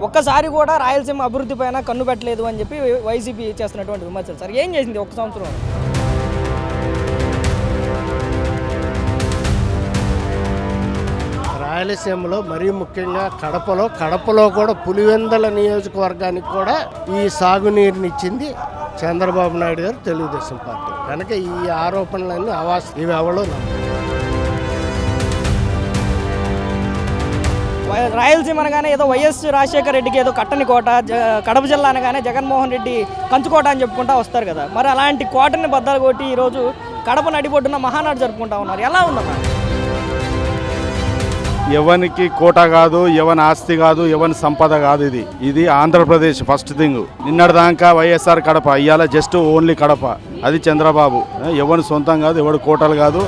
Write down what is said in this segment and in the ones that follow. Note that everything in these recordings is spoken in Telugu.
ఒక్కసారి కూడా రాయలసీమ అభివృద్ధి పైన కన్ను పెట్టలేదు అని చెప్పి వైసీపీ చేస్తున్నటువంటి విమర్శలు. సార్ ఏం చేసింది ఒక్క సంవత్సరం? రాయలసీమలో మరీ ముఖ్యంగా కడపలో కూడా పులివెందల నియోజకవర్గానికి కూడా ఈ సాగునీరునిచ్చింది చంద్రబాబు నాయుడు గారు, తెలుగుదేశం పార్టీ. కనుక ఈ ఆరోపణలన్నీ ఇవి ఎవరో రాయలసీమ అనగానే ఏదో వైఎస్ రాజశేఖర రెడ్డికి ఏదో కట్టని కోట, కడప జిల్లా అనగానే జగన్మోహన్ రెడ్డి కంచుకోట అని చెప్పుకుంటా వస్తారు కదా. మరి అలాంటి కోటని బద్దలు కొట్టి ఈరోజు కడప నడిబొడ్డున మహానాడు జరుపుకుంటా ఉన్నారు. ఎలా ఉందమ్మా? ఎవరికి కోట కాదు, ఎవరి ఆస్తి కాదు, ఎవరి సంపద కాదు. ఇది ఆంధ్రప్రదేశ్ ఫస్ట్ థింగ్. నిన్నటిదాకా వైఎస్ఆర్ కడప, ఇవాళ జస్ట్ ఓన్లీ కడప. అది చంద్రబాబు. ఎవరి సొంతం కాదు, ఎవరి కోటలు కాదు.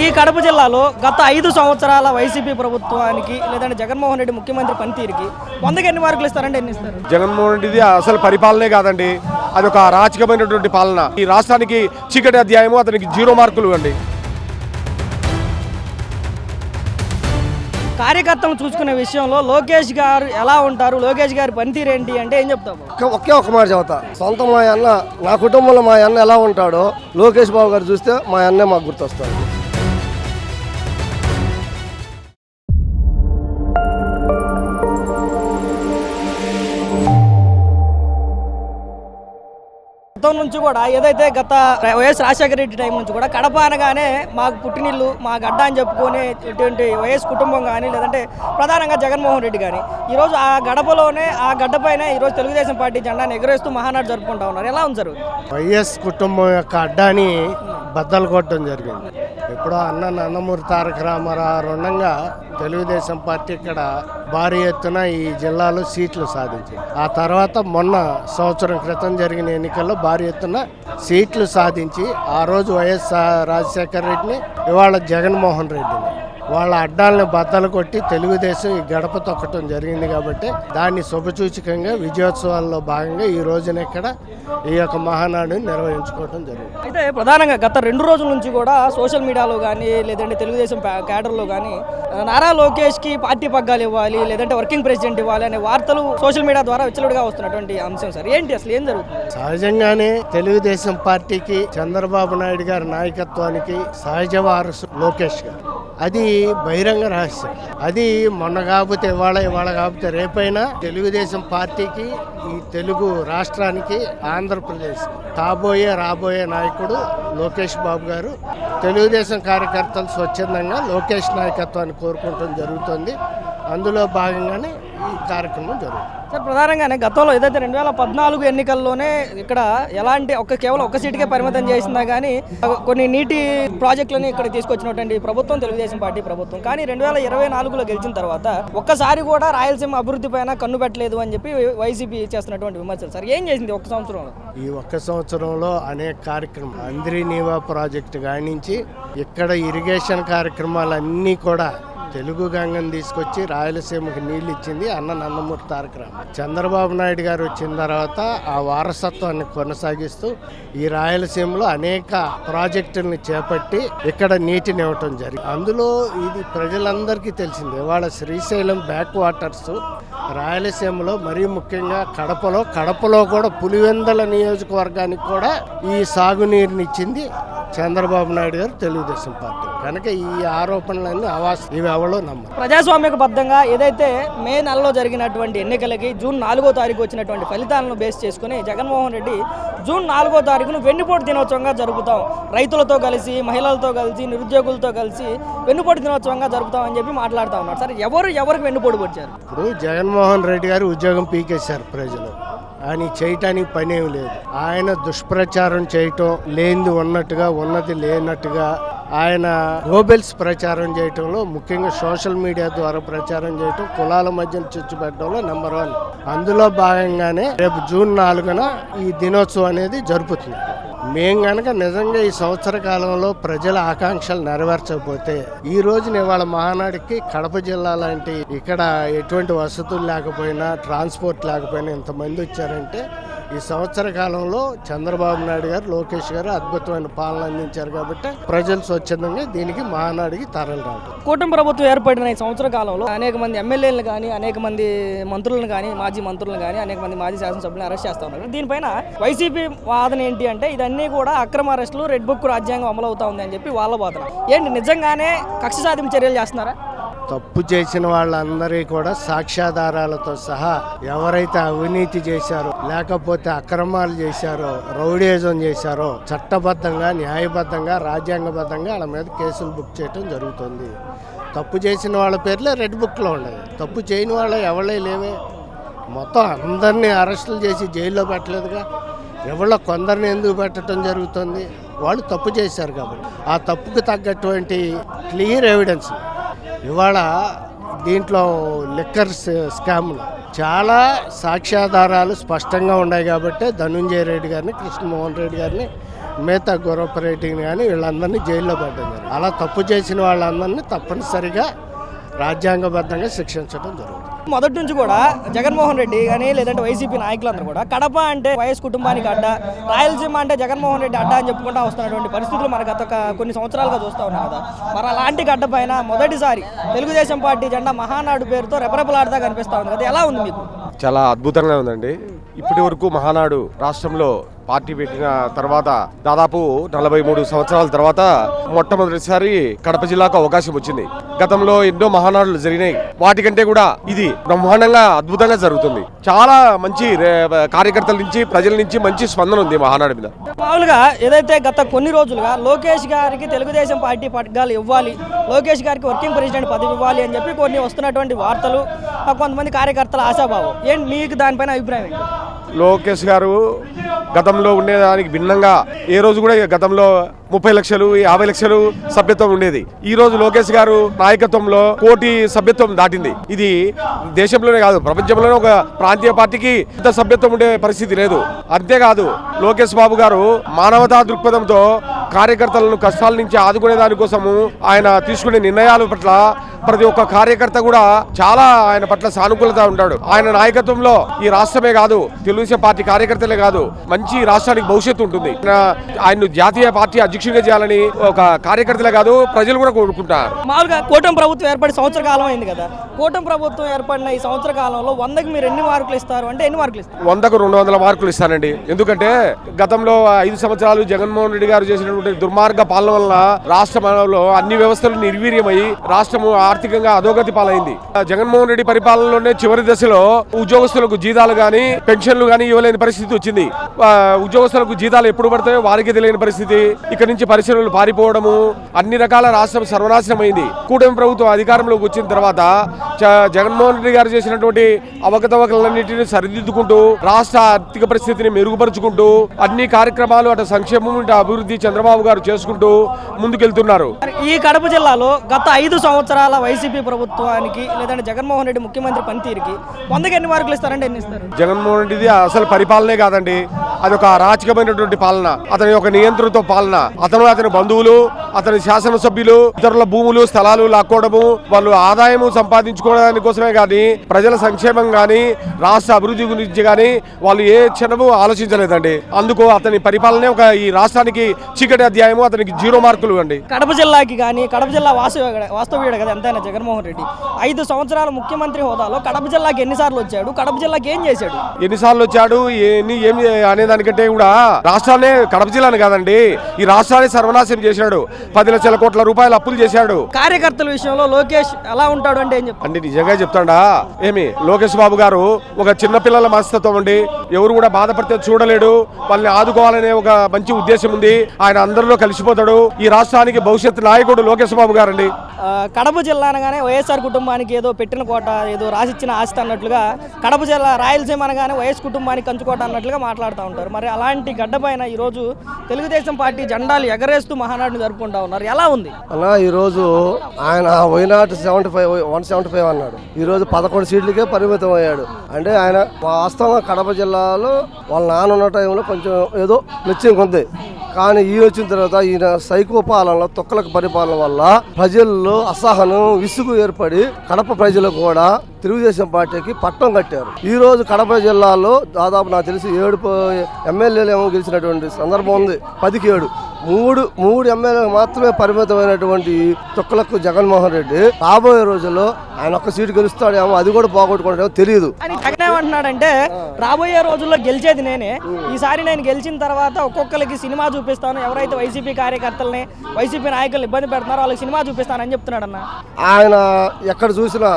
ఈ కడప జిల్లాలో గత 5 సంవత్సరాల వైసీపీ ప్రభుత్వానికి లేదంటే జగన్మోహన్ రెడ్డి ముఖ్యమంత్రి పనితీరుకి 100కి ఎన్ని మార్కులు ఇస్తారంటే ఎన్ని ఇస్తారు? జగన్మోహన్ రెడ్డిది అసలు పరిపాలనే కాదండి, అది ఒక అరాచకమైనటువంటి పాలన. ఈ రాష్ట్రానికి చీకటి అధ్యాయము, అతనికి 0 మార్కులు అండి. కార్యకర్తలు చూసుకునే విషయంలో లోకేష్ గారు ఎలా ఉంటారు, లోకేష్ గారి పనితీరు ఏంటి అంటే ఏం చెప్తాము? ఒక మాట చెబుతా. సొంత మా అన్న, నా కుటుంబంలో మా అన్న ఎలా ఉంటాడో లోకేష్ బాబు గారు చూస్తే మా అన్నే మాకు గుర్తొస్తాడు. నుంచి కూడా ఏదైతే గత వైఎస్ రాజశేఖర రెడ్డి టైం నుంచి కూడా కడప అనగానే మాకు పుట్టినిల్లు, మా గడ్డ అని చెప్పుకొని ఇటువంటి వైఎస్ కుటుంబం కానీ లేదంటే ప్రధానంగా జగన్మోహన్ రెడ్డి కానీ ఈరోజు ఆ గడపలోనే, ఆ గడ్డపైన ఈరోజు తెలుగుదేశం పార్టీ జెండాను ఎగురేస్తూ మహానాడు జరుపుకుంటా ఉన్నారు. ఎలా ఉంది సార్? వైఎస్ కుటుంబం యొక్క అడ్డాని బద్దలు కొట్టడం జరిగింది. ఎప్పుడో నందమూరి తారక రామారావు ఉండగా తెలుగుదేశం పార్టీ ఇక్కడ భారీ ఎత్తున ఈ జిల్లాలో సీట్లు సాధించింది. ఆ తర్వాత మొన్న సంవత్సరం క్రితం జరిగిన ఎన్నికల్లో భారీ ఎత్తున సీట్లు సాధించి ఆ రోజు వైఎస్ రాజశేఖర రెడ్డిని, ఇవాళ జగన్మోహన్ రెడ్డిని, వాళ్ళ అడ్డాలను బద్దలు కొట్టి తెలుగుదేశం ఈ గడప తొక్కటం జరిగింది. కాబట్టి దాన్ని శుభసూచకంగా విజయోత్సవాల్లో భాగంగా ఈ రోజున ఇక్కడ ఈ యొక్క మహానాడుని నిర్వహించుకోవడం జరిగింది. అయితే ప్రధానంగా గత 2 రోజుల నుంచి కూడా సోషల్ మీడియాలో కానీ లేదంటే తెలుగుదేశం క్యాడర్లో కానీ నారా లోకేష్కి పార్టీ పగ్గాలు ఇవ్వాలి లేదంటే వర్కింగ్ ప్రెసిడెంట్ ఇవ్వాలి అనే వార్తలు సోషల్ మీడియా ద్వారా విచ్చలుడిగా వస్తున్నటువంటి అంశం. సార్ ఏంటి అసలు ఏం జరుగుతుంది? సహజంగానే తెలుగుదేశం పార్టీకి, చంద్రబాబు నాయుడు గారి నాయకత్వానికి సహజ వారసు లోకేష్ గారు. అది బహిరంగ రహస్యం. అది మొన్న కాకపోతే ఇవాళ కాకపోతే రేపైనా తెలుగుదేశం పార్టీకి, ఈ తెలుగు రాష్ట్రానికి, ఆంధ్రప్రదేశ్ రాబోయే నాయకుడు లోకేష్ బాబు గారు. తెలుగుదేశం కార్యకర్తలు స్వచ్ఛందంగా లోకేష్ నాయకత్వాన్ని కోరుకోవడం జరుగుతుంది. అందులో భాగంగానే ఈ కార్యక్రమం జరుగుతుంది. సార్ ప్రధానంగానే గతంలో ఏదైతే 2014 ఎన్నికల్లోనే ఇక్కడ ఎలాంటి కేవలం ఒక్క సీటుకే పరిమితం చేసిందా కానీ కొన్ని నీటి ప్రాజెక్టులని ఇక్కడ తీసుకొచ్చినటువంటి ప్రభుత్వం తెలుగుదేశం పార్టీ ప్రభుత్వం. కానీ 2024లో గెలిచిన తర్వాత ఒక్కసారి కూడా రాయలసీమ అభివృద్ధి పైన కన్ను పెట్టలేదు అని చెప్పి వైసీపీ చేస్తున్నటువంటి విమర్శలు. సార్ ఏం చేసింది ఒక్క సంవత్సరంలో? ఈ ఒక్క సంవత్సరంలో అనేక కార్యక్రమాలు, అంద్రి నీవా ప్రాజెక్టు కానించి ఇక్కడ ఇరిగేషన్ కార్యక్రమాలన్నీ కూడా తెలుగు గంగను తీసుకొచ్చి రాయలసీమకి నీళ్ళు ఇచ్చింది నందమూరి తారక రామారావు. చంద్రబాబు నాయుడు గారు వచ్చిన తర్వాత ఆ వారసత్వాన్ని కొనసాగిస్తూ ఈ రాయలసీమలో అనేక ప్రాజెక్టుల్ని చేపట్టి ఇక్కడ నీటిని ఇవ్వటం జరిగింది. అందులో ఇది ప్రజలందరికీ తెలిసింది. ఇవాళ శ్రీశైలం బ్యాక్ వాటర్స్ రాయలసీమలో మరీ ముఖ్యంగా కడపలో కూడా పులివెందల నియోజకవర్గానికి కూడా ఈ సాగునీరునిచ్చింది చంద్రబాబు నాయుడు గారు, తెలుగుదేశం పార్టీ. కనుక ఈ ఆరోపణలన్నీ ఇవి ఎవరో నమ్మరు. ప్రజాస్వామ్యబద్ధంగా ఏదైతే మే నెలలో జరిగినటువంటి ఎన్నికలకి జూన్ 4వ తారీఖు వచ్చినటువంటి ఫలితాలను బేస్ చేసుకుని జగన్మోహన్ రెడ్డి జూన్ 4వ తారీఖును వెన్నుపోటు దినోత్సవంగా జరుపుతాం, రైతులతో కలిసి, మహిళలతో కలిసి, నిరుద్యోగులతో కలిసి వెన్నుపోటు దినోత్సవంగా జరుపుతాం అని చెప్పి మాట్లాడుతూ ఉన్నారు. సరే ఎవరికి వెన్నుపోటు పొడిచారు? ఇప్పుడు జగన్మోహన్ రెడ్డి గారు ఉద్యోగం పీకేశారు ప్రజలు. ఆయన చేయటానికి పనేమి లేదు. ఆయన దుష్ప్రచారం చేయటం, లేనిది ఉన్నట్టుగా, ఉన్నది లేనట్టుగా ఆయన గోబెల్స్ ప్రచారం చేయటంలో, ముఖ్యంగా సోషల్ మీడియా ద్వారా ప్రచారం చేయటం, కులాల మధ్య చిచ్చు పెట్టడంలో నెంబర్ 1. అందులో భాగంగానే రేపు జూన్ 4న ఈ దినోత్సవం అనేది జరుపుతుంది. మేము గనక నిజంగా ఈ సంవత్సర కాలంలో ప్రజల ఆకాంక్షలు నెరవేర్చకపోతే ఈ రోజున ఇవాళ మహానాడికి కడప జిల్లా లాంటి ఇక్కడ ఎటువంటి వసతులు లేకపోయినా, ట్రాన్స్పోర్ట్ లేకపోయినా ఇంతమంది వచ్చారంటే ఈ సంవత్సర కాలంలో చంద్రబాబు నాయుడు గారు, లోకేష్ గారు అద్భుతమైన పాలన అందించారు కాబట్టి ప్రజలు స్వచ్ఛందంగా దీనికి మహానాడికి తరలి రావడం. కూటమి ప్రభుత్వం ఏర్పడిన ఈ సంవత్సర కాలంలో అనేక మంది ఎమ్మెల్యేలను కానీ, అనేక మంది మంత్రులను కానీ, మాజీ మంత్రులను కానీ, అనేక మంది మాజీ శాసనసభ్యులను అరెస్ట్ చేస్తా ఉన్నారు. దీనిపైన వైసీపీ వాదన ఏంటి అంటే ఇదన్నీ కూడా అక్రమ అరెస్టులు, రెడ్ బుక్ రాజ్యాంగం అమలు అవుతా ఉంది అని చెప్పి వాళ్ళ వాదన. ఏంటి నిజంగానే కక్ష సాధింపు చర్యలు చేస్తున్నారా? తప్పు చేసిన వాళ్ళందరికీ కూడా సాక్ష్యాధారాలతో సహా ఎవరైతే అవినీతి చేశారో, లేకపోతే అక్రమాలు చేశారో, రౌడీజం చేశారో చట్టబద్ధంగా, న్యాయబద్ధంగా, రాజ్యాంగబద్ధంగా వాళ్ళ మీద కేసులు బుక్ చేయడం జరుగుతుంది. తప్పు చేసిన వాళ్ళ పేర్లే రెడ్ బుక్లో ఉన్నాయి. తప్పు చేయని వాళ్ళ ఎవరే లేవే. మొత్తం అందరినీ అరెస్టులు చేసి జైల్లో పెట్టలేదుగా. ఎవరో కొందరిని ఎందుకు పెట్టడం జరుగుతుంది? వాళ్ళు తప్పు చేశారు కాబట్టి ఆ తప్పుకు తగ్గటువంటి క్లియర్ ఎవిడెన్స్ ఇవాళ దీంట్లో లిక్కర్ స్కామ్లు చాలా సాక్ష్యాధారాలు స్పష్టంగా ఉన్నాయి కాబట్టి ధనుంజయ రెడ్డి గారిని, కృష్ణమోహన్ రెడ్డి గారిని, మిగతా గొర్రపరెడ్డిని కానీ వీళ్ళందరినీ జైల్లో పెట్టడం. అలా తప్పు చేసిన వాళ్ళందరినీ తప్పనిసరిగా రాజ్యాంగబద్ధంగా శిక్షించడం జరుగుతుంది. మొదటి నుంచి కూడా జగన్మోహన్ రెడ్డి కానీ లేదంటే వైసీపీ నాయకులందరూ కూడా కడప అంటే వైఎస్ కుటుంబానికి అడ్డ, రాయలసీమ అంటే జగన్మోహన్ రెడ్డి అడ్డ అని చెప్పుకుంటూ వస్తున్నటువంటి పరిస్థితులు మనకు గత కొన్ని సంవత్సరాలుగా చూస్తూ ఉన్నాం కదా. మరి అలాంటి గడ్డ పైన మొదటిసారి తెలుగుదేశం పార్టీ జెండా మహానాడు పేరుతో రెపరెపలాడుతా కనిపిస్తూ ఉంది కదా. ఎలా ఉంది మీకు? చాలా అద్భుతంగా ఉందండి. ఇప్పటి వరకు మహానాడు రాష్ట్రంలో పార్టీ పెట్టిన తర్వాత దాదాపు 43 సంవత్సరాల తర్వాత మొట్టమొదటిసారి కడప జిల్లాకు అవకాశం వచ్చింది. గతంలో ఎన్నో మహానాడులు జరిగినాయి. వాటికంటే కూడా ఇది బ్రహ్మాండంగా అద్భుతంగా జరుగుతుంది. చాలా మంచి కార్యకర్తల నుంచి, ప్రజల నుంచి మంచి స్పందన ఉంది మహానాడు మీద. మామూలుగా ఏదైతే గత కొన్ని రోజులుగా లోకేష్ గారికి తెలుగుదేశం పార్టీ పగ్గాలు ఇవ్వాలి, లోకేష్ గారికి వర్కింగ్ ప్రెసిడెంట్ పదవి ఇవ్వాలి అని చెప్పి కొన్ని వస్తున్నటువంటి వార్తలు, కొంతమంది కార్యకర్తల ఆశాభావం ఏంటి? మీకు దానిపైన అభిప్రాయం ఏంటి? లోకేష్ గారు గతంలో ఉండేదానికి భిన్నంగా ఏ రోజు కూడా గతంలో 30 లక్షలు 50 లక్షలు సభ్యత్వం ఉండేది. ఈ రోజు లోకేష్ గారు నాయకత్వంలో 1 కోటి సభ్యత్వం దాటింది. ఇది దేశంలోనే కాదు ప్రపంచంలోనే ఒక ప్రాంతీయ పార్టీకి ఇంత సభ్యత్వం ఉండే పరిస్థితి లేదు. అంతేకాదు లోకేష్ బాబు గారు మానవతా దృక్పథంతో కార్యకర్తలను కష్టాల నుంచి ఆదుకునే దానికోసము ఆయన తీసుకునే నిర్ణయాల పట్ల ప్రతి ఒక్క కార్యకర్త కూడా చాలా ఆయన పట్ల సానుకూలత ఉంటాడు. ఆయన నాయకత్వంలో ఈ రాష్ట్రమే కాదు, తెలుగుదేశం పార్టీ కార్యకర్తలే కాదు, మంచి రాష్ట్రానికి భవిష్యత్తు ఉంటుంది. ఆయన జాతీయ పార్టీ అధ్యక్షుడిగా చేయాలని ఒక కార్యకర్తలే కాదు ప్రజలు కూడా కోరుకుంటారు. మామూలుగా కూటమి ప్రభుత్వం ఏర్పడి సంవత్సర కాలం అయింది కదా. కూటమి ప్రభుత్వం ఏర్పడిన ఈ సంవత్సర కాలంలో 100కి మీరు ఎన్ని మార్కులు ఇస్తారు అంటే ఎన్ని మార్కులు ఇస్తారు? 100కు 200 మార్కులు ఇస్తానండి. ఎందుకంటే గతంలో 5 సంవత్సరాలు జగన్మోహన్ రెడ్డి గారు చేసినటువంటి దుర్మార్గ పాలన వల్ల రాష్ట్రంలో అన్ని వ్యవస్థలు నిర్వీర్యమై రాష్ట్రము ఆర్థికంగా అధోగతి పాలైంది. జగన్మోహన్ రెడ్డి పరిపాలనలోనే చివరి దశలో ఉద్యోగస్తులకు జీతాలు గానీ పెన్షన్లు గానీ ఇవ్వలేని పరిస్థితి వచ్చింది. ఉద్యోగస్తులకు జీతాలు ఎప్పుడు పడతాయో వారికి తెలియని పరిస్థితి. ఇక్కడ నుంచి పరిశ్రమలు పారిపోవడము, అన్ని రకాల రాష్ట్రం సర్వనాశనం అయింది. కూటమి ప్రభుత్వం అధికారంలోకి వచ్చిన తర్వాత జగన్మోహన్ రెడ్డి గారు చేసినటువంటి అవకతవకలన్నింటినీ సరిదిద్దుకుంటూ రాష్ట్ర ఆర్థిక పరిస్థితిని మెరుగుపరుచుకుంటూ అన్ని కార్యక్రమాలు అటు సంక్షేమం ఇటు అభివృద్ధి చంద్రబాబు గారు చేసుకుంటూ ముందుకెళ్తున్నారు. ఈ కడప జిల్లాలో గత 5 సంవత్సరాల వైసీపీ ప్రభుత్వానికి లేదంటే జగన్మోహన్ రెడ్డి ముఖ్యమంత్రి పనితీరుకి 100కి ఎన్ని మార్కులు ఇస్తారంటే ఎన్ని ఇస్తారు? జగన్మోహన్ రెడ్డిది అసలు పరిపాలనే కాదండి, అది ఒక అరాచకమైనటువంటి పాలన. అతని ఒక నియంత్రణతో పాలన. అతని బంధువులు, అతని శాసనసభ్యులు ఇతరుల భూములు స్థలాలు లాక్కోవడము, వాళ్ళు ఆదాయము సంపాదించుకోవడానికి కోసమే కానీ ప్రజల సంక్షేమం కానీ రాష్ట్ర అభివృద్ధి గురించి కానీ వాళ్ళు ఏ క్షణము ఆలోచించలేదండి. అందుకు అతని పరిపాలనే ఒక ఈ రాష్ట్రానికి చీకటి అధ్యాయము, అతనికి 0 మార్కులు అండి. కడప జిల్లాకి కానీ కడప జిల్లా వాస్తవ్యుడు కదా ఎంతైనా జగన్మోహన్ రెడ్డి 5 సంవత్సరాల ముఖ్యమంత్రి హోదాలో కడప జిల్లాకి ఎన్నిసార్లు వచ్చాడు? కడప జిల్లాకి ఏం చేశాడు? ఎన్నిసార్లు వచ్చాడు ఏం అనేదానికంటే కూడా రాష్ట్రాన్ని కడప జిల్లాని కాదండి ఈ రాష్ట్రాన్ని సర్వనాశనం చేశాడు. 10 లక్షల కోట్ల రూపాయలు అప్పులు చేశాడు. కార్యకర్తల విషయంలో లోకేష్ ఎలా ఉంటాడు అంటే ఏం చెప్తాడు? అంటే నిజంగా చెప్తాడా ఏమి లోకేష్ బాబు గారు ఒక చిన్న పిల్లల మనస్తత్వం అండి. ఎవరు కూడా బాధపడితే చూడలేడు. వాళ్ళని ఆదుకోవాలనే ఒక మంచి ఉద్దేశం ఉంది. ఆయన అందరిలో కలిసిపోతాడు. ఈ రాష్ట్రానికి భవిష్యత్తు నాయకుడు లోకేష్ బాబు గారండి. కడప జిల్లా అనగానే వైఎస్ఆర్ కుటుంబానికి ఏదో పెట్టిన కోట, ఏదో రాసిచ్చిన ఆస్తి అన్నట్లుగా కడప జిల్లా రాయలసీమ అనగానే వైఎస్ కుటుంబానికి కంచుకోట అన్నట్లుగా మాట్లాడుతూ ఉంటారు. మరి అలాంటి గడ్డపైన ఈరోజు తెలుగుదేశం పార్టీ జెండాలు ఎగరేస్తూ మహానాడుని జరుపుకుంటా ఉన్నారు. ఎలా ఉంది అలా? ఈరోజు ఆయన వైనాట్ 175 అన్నాడు. ఈరోజు 11 సీట్లకే పరిమితం అయ్యాడు. అంటే ఆయన వాస్తవంగా కడప జిల్లాలో వాళ్ళ నాన్న ఉన్న టైంలో కొంచెం ఏదో నచ్చింది ఉంది. కానీ ఈయన వచ్చిన తర్వాత ఈయన సైకో పాలనలో తొక్కలకు పరిపాలన వల్ల ప్రజల్లో అసహనం విసుగు ఏర్పడి కడప ప్రజలు కూడా తెలుగుదేశం పార్టీకి పట్టం కట్టారు. ఈ రోజు కడప జిల్లాలో దాదాపు నాకు తెలిసి 7 ఎమ్మెల్యేలు ఏమో గెలిచినటువంటి సందర్భం ఉంది. 10కి 7 మూడు ఎమ్మెల్యేలు మాత్రమే పరిమితమైనటువంటి తొక్కలకు జగన్మోహన్ రెడ్డి రాబోయే రోజుల్లో ఆయన ఒక్క సీటు గెలుస్తాడేమో, అది కూడా పోగొట్టుకుంటాడేమో తెలియదు. అని జగన్ ఏమంటున్నాడంటే రాబోయే రోజుల్లో గెలిచేది నేనే, ఈసారి నేను గెలిచిన తర్వాత ఒక్కొక్కరికి సినిమా చూపిస్తాను, ఎవరైతే వైసీపీ కార్యకర్తల్ని వైసీపీ నాయకులు ఇబ్బంది పెడుతున్నారో వాళ్ళకి సినిమా చూపిస్తానని చెప్తున్నాడు అన్న. ఆయన ఎక్కడ చూసినా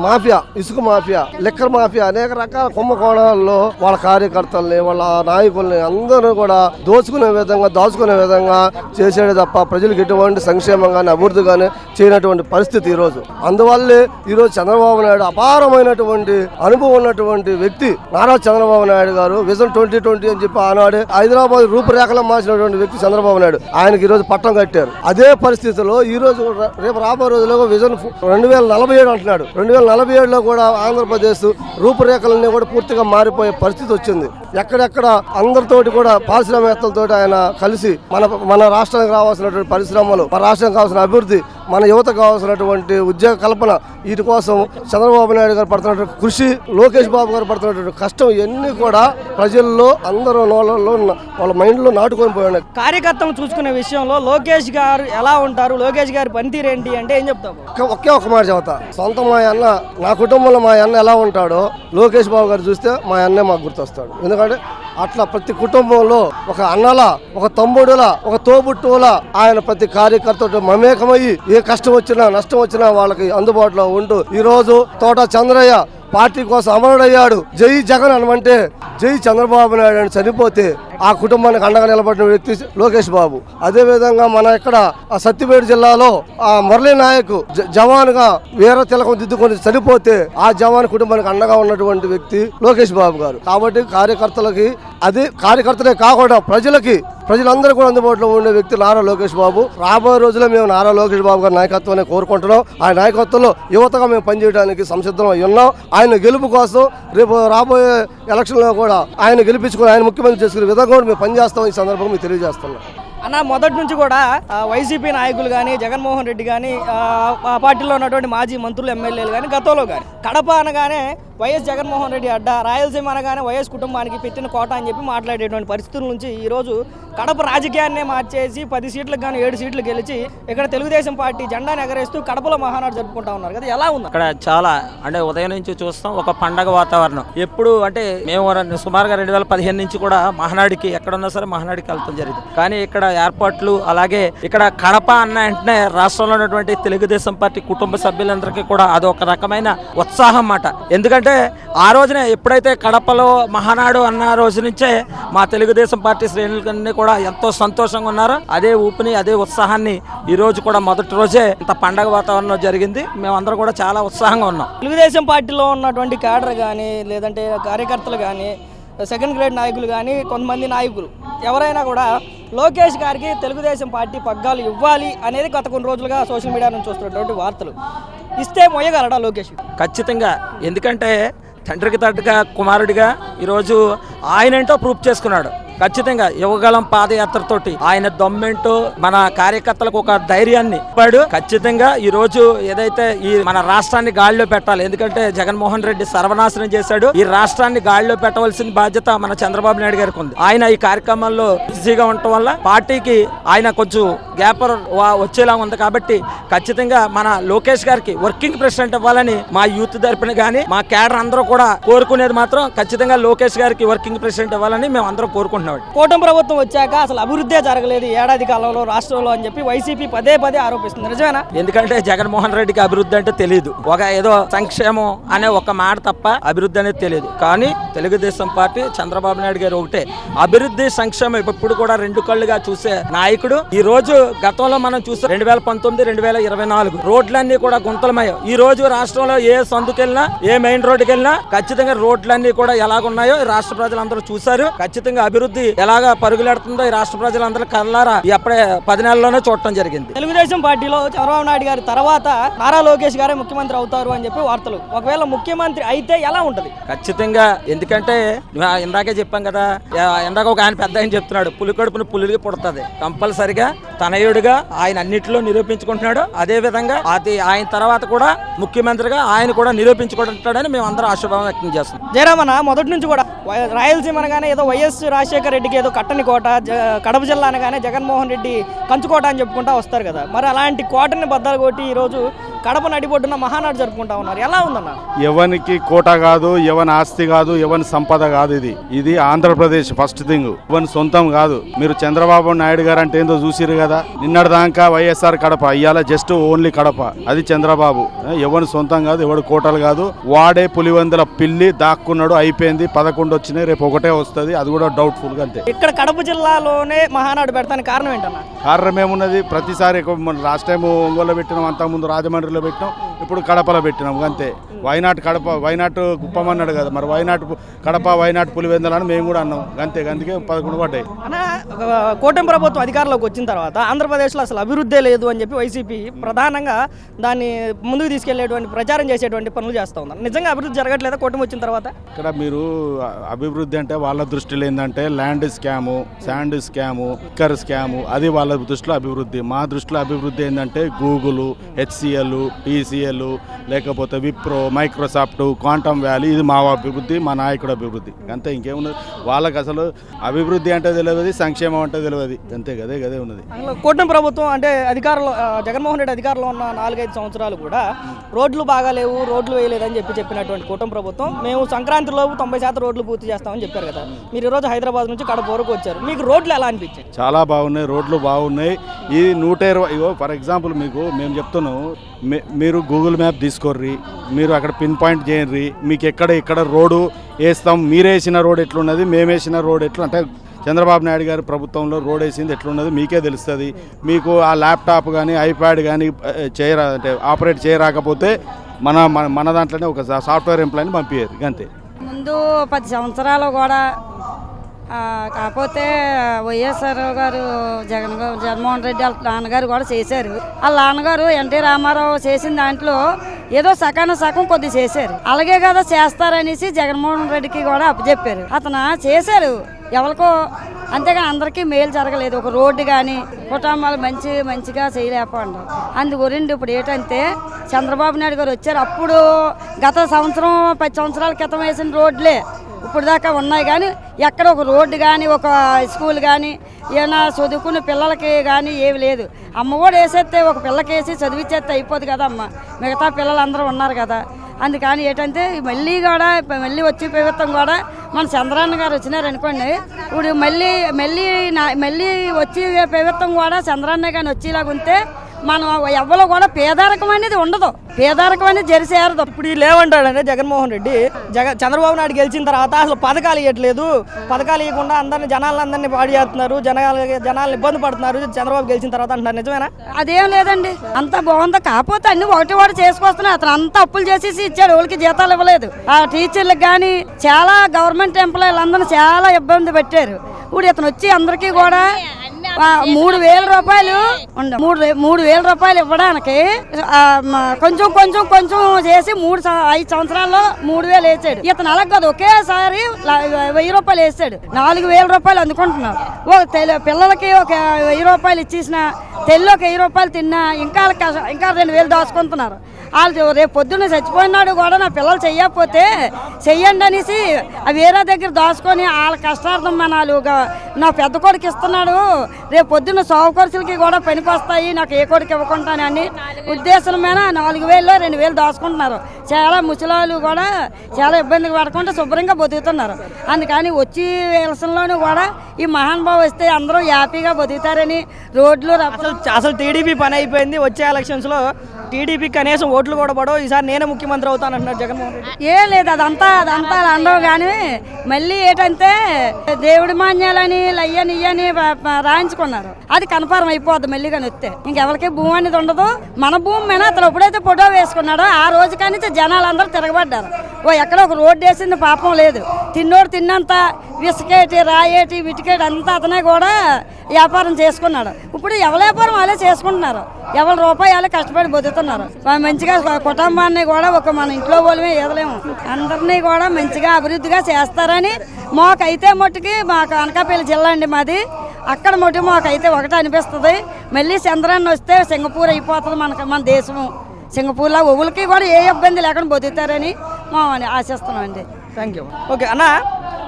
మాఫియా, ఇసుక మాఫియా, లిక్కర్ మాఫియా, అనేక రకాల కుంభకోణాల్లో వాళ్ళ కార్యకర్తల్ని వాళ్ళ నాయకుల్ని అందరూ కూడా దోచుకునే విధంగా దాచుకునే విధంగా చేసేది తప్ప ప్రజలకు ఎటువంటి సంక్షేమం కానీ అభివృద్ధి కానీ చేయనటువంటి పరిస్థితి ఈరోజు. అందువల్లే ఈరోజు చంద్రబాబు నాయుడు అపారమైనటువంటి అనుభవం ఉన్నటువంటి వ్యక్తి నారా చంద్రబాబు నాయుడు గారు విజన్ 2020 అని చెప్పి ఆనాడే హైదరాబాద్ రూపురేఖలు మార్చినటువంటి వ్యక్తి చంద్రబాబు నాయుడు. ఆయనకి ఈరోజు పట్టం కట్టారు. అదే పరిస్థితిలో ఈ రోజు రేపు రాబోయే రోజుల్లో విజన్ 2047 అంటున్నాడు. 2047లో కూడా ఆంధ్రప్రదేశ్ రూపురేఖలన్నీ కూడా పూర్తిగా మారిపోయే పరిస్థితి వచ్చింది. ఎక్కడెక్కడ అందరితోటి కూడా పారిశ్రామికవేత్తలతో ఆయన కలిసి మన రాష్ట్రానికి రావాల్సినటువంటి పరిశ్రమలు, మన రాష్ట్రానికి కావాల్సిన అభివృద్ధి, మన యువతకు కావాల్సినటువంటి ఉద్యోగ కల్పన, వీటి కోసం చంద్రబాబు నాయుడు గారు పడుతున్నటువంటి కృషి, లోకేష్ బాబు గారు పడుతున్నటువంటి కష్టం, ఇవన్నీ కూడా ప్రజల్లో అందరూ వాళ్ళ మైండ్లో నాటుకొని పోయాడు. కార్యకర్తలు చూసుకునే విషయంలో లోకేష్ గారు ఎలా ఉంటారు, లోకేష్ గారి పనితీరు ఏంటి అంటే ఏం చెప్తాము? ఒక్క మాట చెబుతా. సొంత మా అన్న, నా కుటుంబంలో మా అన్న ఎలా ఉంటాడో లోకేష్ బాబు గారు చూస్తే మా అన్నే మాకు గుర్తొస్తాడు. ఎందుకంటే అట్లా ప్రతి కుటుంబంలో ఒక అన్నలా, ఒక తమ్ముడులా, ఒక తోబుట్టులా ఆయన ప్రతి కార్యకర్త మమేకమయ్యి ఏ కష్టం వచ్చినా నష్టం వచ్చినా వాళ్ళకి అందుబాటులో ఉంటూ ఈ రోజు తోట చంద్రయ్య పార్టీ కోసం అమరుడయ్యాడు. జై జగన్ అనమంటే జై చంద్రబాబు నాయుడు అని చనిపోతే ఆ కుటుంబానికి అండగా నిలబడిన వ్యక్తి లోకేష్ బాబు. అదే విధంగా మన ఇక్కడ సత్యవేడు జిల్లాలో ఆ మురళీ నాయక్ జవాన్ గా వీర తిలకం దిద్దుకొని చనిపోతే ఆ జవాన్ కుటుంబానికి అండగా ఉన్నటువంటి వ్యక్తి లోకేష్ బాబు గారు. కాబట్టి కార్యకర్తలకి, అదే కార్యకర్తలే కాకుండా ప్రజలందరూ కూడా అందుబాటులో ఉండే వ్యక్తి నారా లోకేష్ బాబు. రాబోయే రోజుల్లో మేము నారా లోకేష్ బాబు గారి నాయకత్వాన్ని కోరుకుంటున్నాం. ఆ నాయకత్వంలో యువతగా మేము పనిచేయడానికి సంసిద్ధమై ఉన్నాం. ఆయన గెలుపు కోసం రేపు రాబోయే ఎలక్షన్లో కూడా ఆయన గెలిపించుకొని ఆయన ముఖ్యమంత్రి చేసుకునే విధంగా కూడా మేము పనిచేస్తామని ఈ సందర్భంగా మీకు తెలియజేస్తున్నాం. అన్న, మొదటి నుంచి కూడా వైసీపీ నాయకులు కానీ, జగన్మోహన్ రెడ్డి కానీ, ఆ పార్టీలో ఉన్నటువంటి మాజీ మంత్రులు, ఎమ్మెల్యేలు కానీ, గతంలో కానీ కడప అనగానే వైఎస్ జగన్మోహన్ రెడ్డి అడ్డ, రాయలసీమ అనగానే వైఎస్ కుటుంబానికి పెట్టిన కోట అని చెప్పి మాట్లాడేటువంటి పరిస్థితుల నుంచి ఈరోజు కడప రాజకీయాన్నే మార్చేసి 10 సీట్లకు కానీ 7 సీట్లు గెలిచి ఇక్కడ తెలుగుదేశం పార్టీ జెండాను ఎగరేస్తూ కడపలో మహానాడు జరుపుకుంటా ఉన్నారు కదా, ఎలా ఉంది? అక్కడ చాలా అంటే ఉదయం నుంచి చూస్తాం ఒక పండగ వాతావరణం. ఎప్పుడు అంటే మేము సుమారుగా 2015 నుంచి కూడా మహానాడికి ఎక్కడున్నా సరే మహానాడికి వెళ్తాం జరిగింది. కానీ ఇక్కడ ఏర్పాట్లు, అలాగే ఇక్కడ కడప అన్న వెంటనే రాష్ట్రంలో ఉన్నటువంటి తెలుగుదేశం పార్టీ కుటుంబ సభ్యులందరికీ కూడా అదొక రకమైన ఉత్సాహం అన్నమాట. ఎందుకంటే ఆ రోజునే ఎప్పుడైతే కడపలో మహానాడు అన్న రోజు నుంచే మా తెలుగుదేశం పార్టీ శ్రేణులన్నీ కూడా ఎంతో సంతోషంగా ఉన్నారో అదే ఊపిని, అదే ఉత్సాహాన్ని ఈ రోజు కూడా మొదటి రోజే ఇంత పండగ వాతావరణం జరిగింది. మేమందరం కూడా చాలా ఉత్సాహంగా ఉన్నాం. తెలుగుదేశం పార్టీలో ఉన్నటువంటి క్యాడర్ కానీ, లేదంటే కార్యకర్తలు కానీ, సెకండ్ గ్రేడ్ నాయకులు కానీ, కొంతమంది నాయకులు ఎవరైనా కూడా లోకేష్ గారికి తెలుగుదేశం పార్టీ పగ్గాలు ఇవ్వాలి అనేది గత కొన్ని రోజులుగా సోషల్ మీడియా నుంచి వస్తున్నటువంటి వార్తలు. ఇస్తే మొయ్యగలడా లోకేష్? ఖచ్చితంగా. ఎందుకంటే తండ్రికి తట్టుగా కుమారుడిగా ఈరోజు ఆయనేంటో ప్రూఫ్ చేసుకున్నాడు. ఖచ్చితంగా యువగలం పాదయాత్రతోటి ఆయన దమ్మేంటో మన కార్యకర్తలకు ఒక ధైర్యాన్ని ఇప్పాడు. ఖచ్చితంగా ఈ రోజు ఏదైతే ఈ మన రాష్ట్రాన్ని గాడిలో పెట్టాలి, ఎందుకంటే జగన్మోహన్ రెడ్డి సర్వనాశనం చేశాడు. ఈ రాష్ట్రాన్ని గాడిలో పెట్టవలసిన బాధ్యత మన చంద్రబాబు నాయుడు గారికి ఉంది. ఆయన ఈ కార్యక్రమాల్లో బిజీగా ఉండటం వల్ల పార్టీకి ఆయన కొంచెం గ్యాప్ వచ్చేలా ఉంది. కాబట్టి ఖచ్చితంగా మన లోకేష్ గారికి వర్కింగ్ ప్రెసిడెంట్ ఇవ్వాలని మా యూత్ తరపున కానీ మా క్యాడర్ అందరూ కూడా కోరుకునేది మాత్రం ఖచ్చితంగా లోకేష్ గారికి వర్కింగ్ ప్రెసిడెంట్ ఇవ్వాలని మేము అందరం కోరుకుంటున్నాం. కూటమి ప్రభుత్వం వచ్చాక అసలు అభివృద్ధి జరగలేదు ఏడాది కాలంలో రాష్ట్రంలో అని చెప్పి వైసీపీ పదే ఆరోపిస్తుంది. నిజమేనా? ఎందుకంటే జగన్మోహన్ రెడ్డికి అభివృద్ధి అంటే తెలియదు. ఒక ఏదో సంక్షేమం అనే ఒక మాట తప్ప అభివృద్ధి అనేది తెలియదు. కానీ తెలుగుదేశం పార్టీ చంద్రబాబు నాయుడు గారు ఒకటే అభివృద్ధి, సంక్షేమం ఇప్పుడు కూడా 2 కళ్ళుగా చూసే నాయకుడు. ఈ రోజు గతంలో మనం చూసే 2019, 2024 రోడ్లన్నీ కూడా గుంతలమయ్యాయి. ఈ రోజు రాష్ట్రంలో ఏ సందుకెళ్ళినా, ఏ మెయిన్ రోడ్డుకి వెళ్ళినా ఖచ్చితంగా రోడ్లన్నీ కూడా ఎలాగున్నాయో రాష్ట్ర ప్రజలందరూ చూశారు. ఖచ్చితంగా అభివృద్ధి అభివృద్ధి ఎలాగా పరుగులెడుతుందో ఈ రాష్ట్ర ప్రజలందరూ కళ్ళారా అప్పుడే 10 నెలల్లోనే చూడటం జరిగింది. తెలుగుదేశం పార్టీలో చంద్రబాబు నాయుడు గారి తర్వాత నారా లోకేష్ గారే ముఖ్యమంత్రి అవుతారు అని చెప్పి వార్తలు. ఒకవేళ ముఖ్యమంత్రి అయితే ఎలా ఉంటది? ఖచ్చితంగా. ఎందుకంటే ఇందాకే చెప్పాం కదా, ఇందాక ఒక ఆయన పెద్ద ఆయన చెప్తున్నాడు, పులి కడుపుని పులికి పుడుతుంది. కంపల్సరిగా తనయుడిగా ఆయన అన్నింటిలో నిరూపించుకుంటున్నాడు. అదే విధంగా అది ఆయన తర్వాత కూడా ముఖ్యమంత్రిగా ఆయన కూడా నిరూపించుకుంటాడని మేము అందరం ఆశాభావం వ్యక్తం చేస్తున్నాం. జయరామన్న మొదటి నుంచి కూడా రాయలసీమ అనగానే ఏదో వైఎస్ రాజశేఖర రెడ్డికి ఏదో కట్టని కోట, కడప జిల్లా అనగానే జగన్మోహన్ రెడ్డి కంచుకోట అని చెప్పుకుంటా వస్తారు కదా. మరి అలాంటి కోటని బద్దలు కొట్టి ఈరోజు కడప నడిబొడ్డున మహానాడు జరుపుకుంటా ఉన్నారు. ఎలా ఉందన్న? ఎవరికి కోట కాదు, ఎవరి ఆస్తి కాదు, ఎవరి సంపద కాదు. ఇది ఆంధ్రప్రదేశ్ ఫస్ట్ థింగ్. ఎవరి సొంతం కాదు. మీరు చంద్రబాబు నాయుడు గారు అంటే ఏందో చూసిరు కదా. నిన్నటిదాకా వైఎస్ఆర్ కడప, ఇవాళ జస్ట్ ఓన్లీ కడప. అది చంద్రబాబు. ఎవరి సొంతం కాదు, ఎవరి కోటలు కాదు. వాడే పులివందల పిల్లి దాక్కున్నాడు. అయిపోయింది. 11 వచ్చినాయి, రేపు ఒకటే వస్తుంది. అది కూడా డౌట్ఫుల్ గా అంతే. ఇక్కడ కడప జిల్లాలోనే మహానాడు పెడతానికి కారణం ఏంటన్నా? కారణం ఏమున్నది? ప్రతిసారి లాస్ట్ టైం ఒంగోలు పెట్టినాం, అంతకుముందు రాజమండ్రిలో పెట్టినాం, ఇప్పుడు కడపలో పెట్టినాం. అంతే. వైనాట్ కడప, వైనాట్ కుప్పం అన్నాడు కదా, మరి వైనాట్ కడప, వైనాట్ పులివెందులని మేము కూడా అన్నాం. అంతే. అందుకే 11 పడ్డాయి. కూటమి ప్రభుత్వం అధికారంలోకి వచ్చిన తర్వాత ఆంధ్రప్రదేశ్లో అసలు అభివృద్ధి లేదు అని చెప్పి వైసీపీ ప్రధానంగా దాన్ని ముందుకు తీసుకెళ్లేటువంటి ప్రచారం చేసేటువంటి పనులు చేస్తూ ఉన్నారు. నిజంగా అభివృద్ధి జరగట్లేదా కూటమి వచ్చిన తర్వాత? ఇక్కడ మీరు అభివృద్ధి అంటే వాళ్ళ దృష్టిలో ఏంటంటే land scam, sand scam, liquor scam, అది వాళ్ళ దృష్టిలో అభివృద్ధి. మా దృష్టిలో అభివృద్ధి ఏంటంటే గూగుల్, HCL, TCL, లేకపోతే విప్రో, మైక్రోసాఫ్ట్, క్వాంటమ్ వ్యాలీ, ఇది మా అభివృద్ధి, మా నాయకుడు అభివృద్ధి. అంతే. ఇంకేమున్నది? వాళ్ళకి అసలు అభివృద్ధి అంటే తెలియదు, సంక్షేమం అంటే తెలియదు. అంతే. గదే ఉన్నది. కూటమి ప్రభుత్వం అంటే అధికారంలో జగన్మోహన్ రెడ్డి అధికారంలో ఉన్న 4-5 సంవత్సరాలు కూడా రోడ్లు బాగాలేవు, రోడ్లు వేయలేదని చెప్పినటువంటి కూటమి ప్రభుత్వం మేము సంక్రాంతిలోపు 90% రోడ్లు పూర్తి చేస్తామని చెప్పారు కదా. మీరు ఈరోజు హైదరాబాద్ నుంచి కడప వరకు వచ్చారు. మీకు రోడ్లు ఎలా అనిపించాయి? చాలా బాగున్నాయి. రోడ్లు బాగున్నాయి. ఈ 120 ఫర్ ఎగ్జాంపుల్ మీకు మేము చెప్తున్నాం, మీరు గూగుల్ మ్యాప్ తీసుకోర్రి, మీరు అక్కడ పిన్ పాయింట్ చేయండి, మీకు ఎక్కడ రోడ్డు వేస్తాం, మీరేసిన రోడ్ ఎట్లున్నది, మేమేసిన రోడ్ ఎట్లా అంటే చంద్రబాబు నాయుడు గారి ప్రభుత్వంలో రోడ్ వేసింది ఎట్లున్నది మీకే తెలుస్తుంది. మీకు ఆ ల్యాప్టాప్ కానీ ఐప్యాడ్ కానీ అంటే ఆపరేట్ చేయరాకపోతే మన దాంట్లోనే ఒక సాఫ్ట్వేర్ ఎంప్లాయీని పంపించారు. అంతే. ముందు 10 సంవత్సరాలు కూడా కాకపోతే వైఎస్ఆర్ గారు జగన్మోహన్ రెడ్డి వాళ్ళ నాన్నగారు కూడా చేశారు. వాళ్ళ నాన్నగారు ఎన్టీ రామారావు చేసిన దాంట్లో ఏదో సగం కొద్ది చేశారు. అలాగే కదా చేస్తారనేసి జగన్మోహన్ రెడ్డికి కూడా అప్పచెప్పారు. అతను చేశారు ఎవరికో, అంతేగాని అందరికీ మేలు జరగలేదు. ఒక రోడ్డు కానీ కుటుంబాలు మంచిగా చేయలేకపోండి. అందు గురించి ఇప్పుడు ఏంటంటే చంద్రబాబు నాయుడు గారు వచ్చారు. అప్పుడు గత సంవత్సరం 10 సంవత్సరాల క్రితం వేసిన రోడ్లే ఇప్పుడు దాకా ఉన్నాయి. కానీ ఎక్కడ ఒక రోడ్డు కానీ, ఒక స్కూల్ కానీ, ఏమైనా చదువుకునే పిల్లలకి కానీ ఏమి లేదు. అమ్మ కూడా వేసేస్తే ఒక పిల్లకి వేసి చదివించేస్తే అయిపోదు కదా అమ్మ. మిగతా పిల్లలందరూ ఉన్నారు కదా. అందుకని ఏంటంటే మళ్ళీ వచ్చే ప్రభుత్వం కూడా మన చంద్రన్న గారు వచ్చినారనుకోండి, ఇప్పుడు మళ్ళీ వచ్చే ప్రభుత్వం కూడా చంద్రన్న కానీ వచ్చేలాగా ఉంటే మనం ఎవరు కూడా పేదరికం అనేది ఉండదు, పేదరికం అనేది జరిసేరదు. ఇప్పుడు లేవంటాడంటే జగన్మోహన్ రెడ్డి చంద్రబాబు నాయుడు గెలిచిన తర్వాత అసలు పథకాలు ఇవ్వట్లేదు, పథకాలు ఇవ్వకుండా జనాలందరినీ పాడు చేస్తున్నారు, జనాలను ఇబ్బంది పడుతున్నారు చంద్రబాబు గెలిచిన తర్వాత అంటున్నారు. నిజమేనా? అదేం లేదండి, అంత బాగుంది. కాకపోతే అన్ని ఒకటి చేసుకొస్తున్నాయి. అతను అంతా అప్పులు చేసేసి ఇచ్చాడు, వాళ్ళకి జీతాలు ఇవ్వలేదు. ఆ టీచర్లకు కానీ చాలా గవర్నమెంట్ ఎంప్లాయీలు అందరూ చాలా ఇబ్బంది పెట్టారు. ఇప్పుడు ఇతను వచ్చి అందరికీ కూడా 3,000 రూపాయలు 3,000 రూపాయలు ఇవ్వడానికి కొంచెం చేసి 5 సంవత్సరాల్లో 3,000 వేసాడు. ఇతను అలాగ కాదు, ఒకేసారి 1,000 రూపాయలు వేసాడు. 4,000 రూపాయలు అందుకుంటున్నారు. పిల్లలకి ఒక 1,000 రూపాయలు ఇచ్చేసిన, తెల్లి ఒక 1,000 రూపాయలు తిన్నా ఇంకా 2,000 దాచుకుంటున్నారు. వాళ్ళు రేపు పొద్దున్న చచ్చిపోయినాడు కూడా నా పిల్లలు చెయ్యకపోతే చెయ్యండి అనేసి వేరే దగ్గర దాచుకొని వాళ్ళ కష్టార్థం నా పెద్ద కొడుకు ఇస్తున్నాడు, రేపు పొద్దున్న సాగు ఖర్చులకి కూడా పనికి వస్తాయి, నాకు ఏ కొడుకు ఇవ్వకుంటానని ఉద్దేశమైన 4,000లో 2,000 దాచుకుంటున్నారు. చాలా ముసలాళ్ళు కూడా చాలా ఇబ్బంది పడకుండా శుభ్రంగా బతుకుతున్నారు. అందుకని వచ్చి విలసంలోనూ కూడా ఈ మహానుభావు వస్తే అందరూ హ్యాపీగా బతుకుతారని రోడ్లు అసలు టీడీపీ పని అయిపోయింది. వచ్చే ఎలక్షన్స్లో టీడీపీ కనీసం ఓట్లు కూడా పడవు, ఈసారి నేనే ముఖ్యమంత్రి అవుతానంటున్నారు జగన్మోహన్ రెడ్డి. ఏం లేదు, అదంతా అండవు. కానీ మళ్ళీ ఏంటంటే దేవుడి మాన్యాలని ఇయ్యని రాయించుకున్నారు. అది కన్ఫర్మ్ అయిపోద్ది మళ్ళీ కానీ వస్తే. ఇంకెవరికి భూమి అనేది ఉండదు. మన భూమి మీద అతను ఎప్పుడైతే ఫోటో వేసుకున్నాడో ఆ రోజు కానీ జనాలు అందరూ తిరగబడ్డారు. ఎక్కడ ఒక రోడ్డు వేసింది పాపం లేదు. తిన్నోడు తిన్నంత విసుకేటి రాయేటి విటికేటి అంతా అతనే కూడా వ్యాపారం చేసుకున్నాడు. ఇప్పుడు ఎవరి వ్యాపారం వాళ్ళే చేసుకుంటున్నారు, ఎవరి రూపాయి వాళ్ళే కష్టపడి బతుకుతున్నారు. మంచిగా కుటుంబాన్ని కూడా ఒక మన ఇంట్లో వాళ్ళమే ఏదలేము, అందరినీ కూడా మంచిగా అభివృద్ధిగా చేస్తారని మాకైతే మట్టుకి మాకు అనకాపల్లి జిల్లా అండి మాది. అక్కడ మటుకు మాకైతే ఒకటే అనిపిస్తుంది, మళ్ళీ చంద్రాన్ని వస్తే సింగపూర్ అయిపోతుంది మన దేశము. సింగపూర్లో ఊళ్ళకి కూడా ఏ ఇబ్బంది లేకుండా బతుకుతారని ఆశిస్తున్నామండి. Thank you. ఓకే అన్న,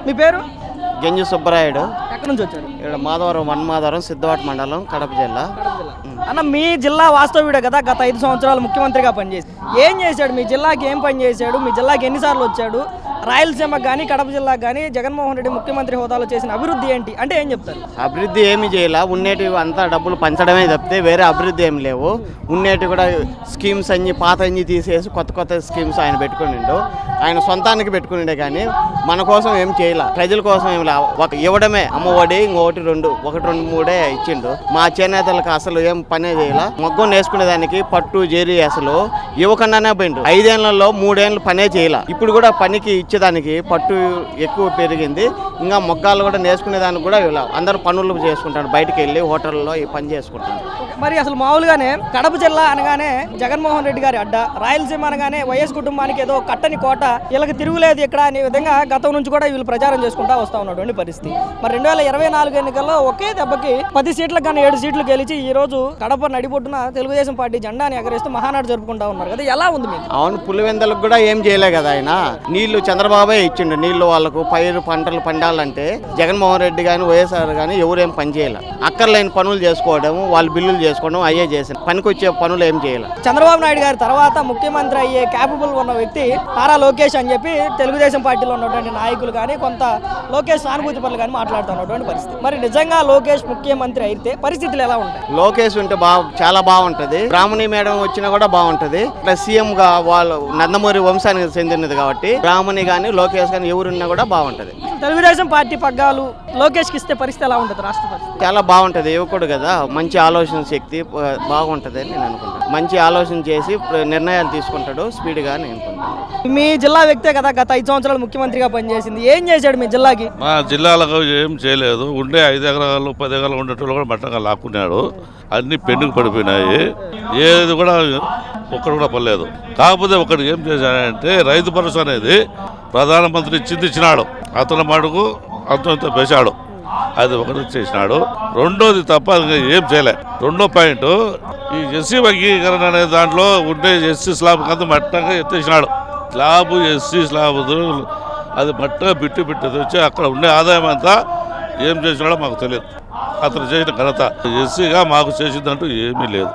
మీ పేరు? గంజి సుబ్బరాయుడు. ఎక్కడి నుంచి వచ్చారు? ఇక్కడ మాధవరం మాధవరం సిద్ధవాట మండలం కడప జిల్లా. అన్న, మీ జిల్లా వాస్తవ్యుడే కదా, గత 5 సంవత్సరాలు ముఖ్యమంత్రిగా పనిచేసి ఏం చేశాడు? మీ జిల్లాకి ఏం పని చేశాడు? మీ జిల్లాకి ఎన్నిసార్లు వచ్చాడు? రాయలసీమకు కానీ కడప జిల్లాకు కానీ జగన్మోహన్ రెడ్డి ముఖ్యమంత్రి హోదాలో చేసిన అభివృద్ధి ఏంటి అంటే ఏం చెప్తారు? అభివృద్ధి ఏమి చేయాల, ఉన్నేటివి అంతా డబ్బులు పంచడమే తప్పితే వేరే అభివృద్ధి ఏమి లేవు. ఉన్నేటివి కూడా స్కీమ్స్ అన్ని పాత అన్ని తీసేసి కొత్త స్కీమ్స్ ఆయన పెట్టుకునిండు. ఆయన సొంతానికి పెట్టుకునిండే కానీ మన కోసం ఏం చేయాల, ప్రజల కోసం ఏమి ఒక ఇవ్వడమే. అమ్మఒడి ఇంకొకటి 2 3 ఇచ్చిండు. మా చేనేతలకు అసలు ఏం పనే చేయాల. మొగ్గం నేసుకునేదానికి పట్టు జేరి అసలు ఇవ్వకుండానే పోయిండు. 5 ఏళ్లలో 3 ఏళ్ళు పనే చేయాల. ఇప్పుడు కూడా పనికి ఇచ్చేదానికి పట్టు ఎక్కువ పెరిగింది. ఇంకా మొగ్గాలు కూడా నేసుకునేదానికి కూడా అందరూ పనులు చేసుకుంటారు, బయటకు వెళ్ళి హోటల్లో ఈ పని చేసుకుంటారు. మరి అసలు మామూలుగానే కడప జిల్లా అనగానే జగన్మోహన్ రెడ్డి గారి అడ్డ, రాయలసీమ అనగానే వైఎస్ కుటుంబానికి ఏదో కట్టని కోట, వీళ్ళకి తిరుగులేదు ఇక్కడ అనే విధంగా గతం నుంచి కూడా వీళ్ళు ప్రచారం చేసుకుంటా వస్తూ ఉన్నటువంటి పరిస్థితి. మరి 2024 ఎన్నికల్లో ఒకే దెబ్బకి 10 సీట్లకు కానీ 7 సీట్లు గెలిచి ఈ రోజు కడప నడిబొడ్డున తెలుగుదేశం పార్టీ జెండాని ఎగరేస్తూ మహానాడు జరుపుకుంటా ఉన్నారు కదా, ఎలా ఉంది మీకు? అవును, పులివెందలకు కూడా ఏం చేయలే కదా ఆయన. నీళ్లు చంద్రబాబే ఇచ్చిండు, నీళ్లు వాళ్ళకు పైరు పంటలు పండాలంటే జగన్మోహన్ రెడ్డి కానీ వైఎస్ఆర్ కానీ ఎవరేం పని చేయాలి. అక్కర్లేని పనులు చేసుకోవడం, వాళ్ళు బిల్లులు చేసుకోవడం అయ్యే చేసిన పనికొచ్చే పనులు ఏం చేయాలి. చంద్రబాబు నాయుడు గారి తర్వాత ముఖ్యమంత్రి అయ్యే క్యాపబుల్ ఉన్న వ్యక్తి నారా లోకేష్ అని చెప్పి తెలుగుదేశం పార్టీలో ఉన్నటువంటి నాయకులు కానీ కొంత లోకేష్ సానుభూతి పనులు కానీ మాట్లాడుతున్నటువంటి పరిస్థితి. మరి నిజంగా లోకేష్ ముఖ్యమంత్రి అయితే పరిస్థితులు ఎలా ఉంటాయి? లోకేష్ ఉంటే చాలా బాగుంటది. బ్రాహ్మణి మేడం వచ్చినా కూడా బాగుంటది. ప్లస్ సీఎం గా వాళ్ళు నందమూరి వంశానికి చెందినది కాబట్టి బ్రాహ్మణి కానీ లోకేష్ కానీ ఎవరున్నా కూడా బాగుంటది. తెలుగుదేశం పార్టీ పగ్గాలు లోకేష్కి ఇస్తే పరిస్థితి ఎలా ఉంటుంది? రాష్ట్ర పరిస్థితి చాలా బాగుంటది. యువకుడు కదా, మంచి ఆలోచన శక్తి బాగుంటది అని నేను అనుకుంటాను. మంచి ఆలోచన చేసి నిర్ణయాలు తీసుకుంటాడు స్పీడ్గా నేను అనుకుంటాను. మీ జిల్లా వ్యక్తే కదా గత 5 సంవత్సరాలు ముఖ్యమంత్రిగా పనిచేసింది, ఏం చేశాడు మీ జిల్లాకి? మా జిల్లాలకు ఏం చేయలేదు. ఉండే 5 ఎకరాలు 10 ఎకరాలు ఉండేటోళ్ళు కూడా మట్టంగా లాక్కున్నాడు. అన్ని పెండుకు పడిపోయినాయి, ఏది కూడా ఒక్కడు కూడా పడలేదు. కాకపోతే ఒకటి ఏం చేశాడంటే రైతు భరోసా అనేది ప్రధానమంత్రి ఇచ్చినాడు, అతని మటుకు అంత పెంచాడు, అది ఒకటి చేసినాడు. రెండోది తప్ప ఏం చేయలే. రెండో పాయింట్, ఈ ఎస్సీ వర్గీకరణ అనే దాంట్లో ఉండే ఎస్సీ స్లాబ్ కంతా మట్టంగా ఎత్తేసినాడు. స్లాబ్ ఎస్సీ స్లాబ్ అది మట్టగా బిట్టు వచ్చి అక్కడ ఉండే ఆదాయం అంతా ఏం చేసినాడో మాకు తెలియదు. అతను చేసిన ఘనత ఎస్సీగా మాకు చేసిందంటూ ఏమీ లేదు.